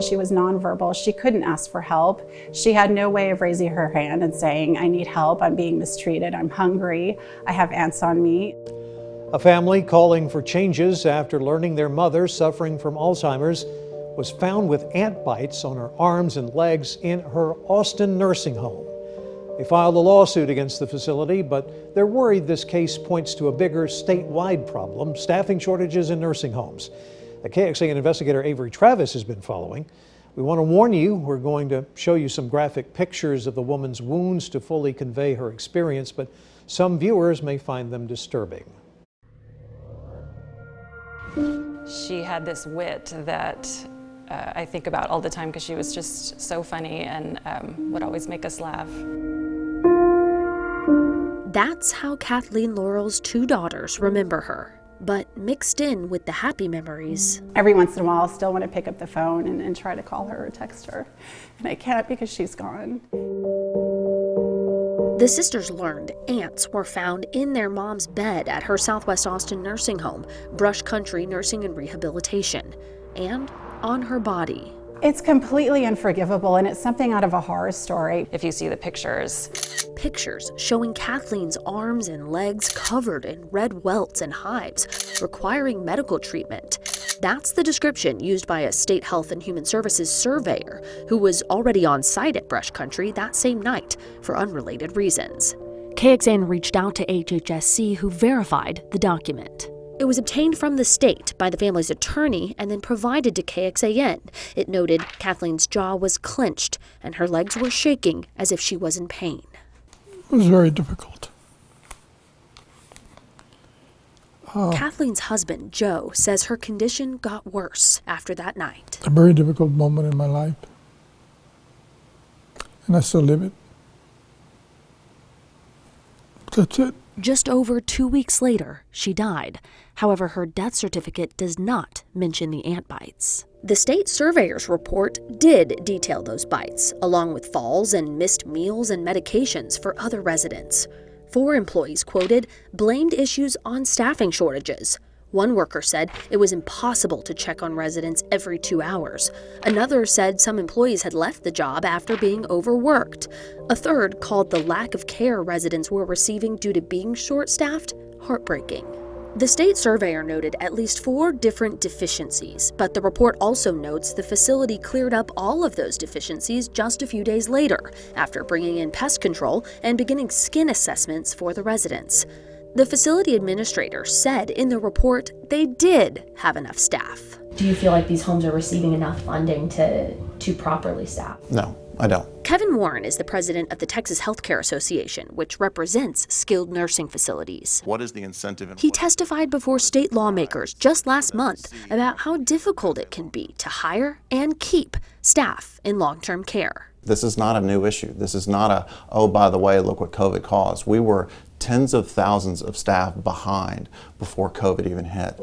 She was nonverbal. She couldn't ask for help. She had no way of raising her hand and saying, I need help, I'm being mistreated, I'm hungry, I have ants on me. A family calling for changes after learning their mother, suffering from Alzheimer's, was found with ant bites on her arms and legs in her Austin nursing home. They filed a lawsuit against the facility, but they're worried this case points to a bigger statewide problem, staffing shortages in nursing homes. The KXAN investigator Avery Travis has been following. We want to warn you, we're going to show you some graphic pictures of the woman's wounds to fully convey her experience, but some viewers may find them disturbing. She had this wit that I think about all the time because she was just so funny and would always make us laugh. That's how Kathleen Laurel's two daughters remember her. But mixed in with the happy memories. Every once in a while, I'll still want to pick up the phone and try to call her or text her. And I can't because she's gone. The sisters learned ants were found in their mom's bed at her Southwest Austin nursing home, Brush Country Nursing and Rehabilitation, and on her body. It's completely unforgivable, and it's something out of a horror story. If you see the pictures. Pictures showing Kathleen's arms and legs covered in red welts and hives, requiring medical treatment. That's the description used by a state health and human services surveyor who was already on site at Brush Country that same night for unrelated reasons. KXAN reached out to HHSC, who verified the document. It was obtained from the state by the family's attorney and then provided to KXAN. It noted Kathleen's jaw was clenched and her legs were shaking as if she was in pain. It was very difficult. Kathleen's husband, Joe, says her condition got worse after that night. A very difficult moment in my life. And I still live it. That's it. Just over 2 weeks later, she died. However, her death certificate does not mention the ant bites. The state surveyor's report did detail those bites, along with falls and missed meals and medications for other residents. 4 employees quoted blamed issues on staffing shortages. One worker said it was impossible to check on residents every 2 hours. Another said some employees had left the job after being overworked. A third called the lack of care residents were receiving due to being short-staffed heartbreaking. The state surveyor noted at least 4 different deficiencies, but the report also notes the facility cleared up all of those deficiencies just a few days later, after bringing in pest control and beginning skin assessments for the residents. The facility administrator said in the report they did have enough staff. Do you feel like these homes are receiving enough funding to properly staff? No, I don't. Kevin Warren is the president of the Texas Healthcare Association, which represents skilled nursing facilities. What is the incentive? He testified before state lawmakers just last month about how difficult it can be to hire and keep staff in long-term care. This is not a new issue. This is not a, oh, by the way, look what COVID caused. We were tens of thousands of staff behind before COVID even hit.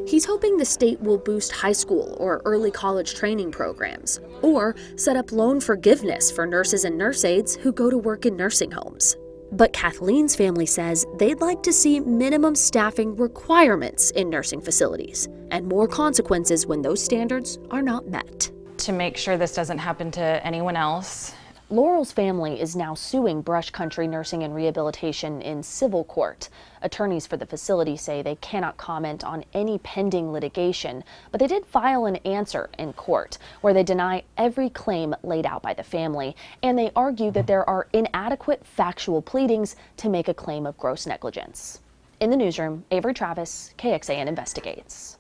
He's hoping the state will boost high school or early college training programs, or set up loan forgiveness for nurses and nurse aides who go to work in nursing homes. But Kathleen's family says they'd like to see minimum staffing requirements in nursing facilities, and more consequences when those standards are not met. To make sure this doesn't happen to anyone else. Laurel's family is now suing Brush Country Nursing and Rehabilitation in civil court. Attorneys for the facility say they cannot comment on any pending litigation, but they did file an answer in court where they deny every claim laid out by the family, and they argue that there are inadequate factual pleadings to make a claim of gross negligence. In the newsroom, Avery Travis, KXAN Investigates.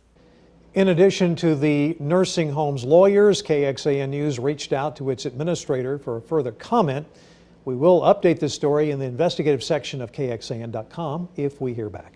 In addition to the nursing home's lawyers, KXAN News reached out to its administrator for a further comment. We will update this story in the investigative section of KXAN.com if we hear back.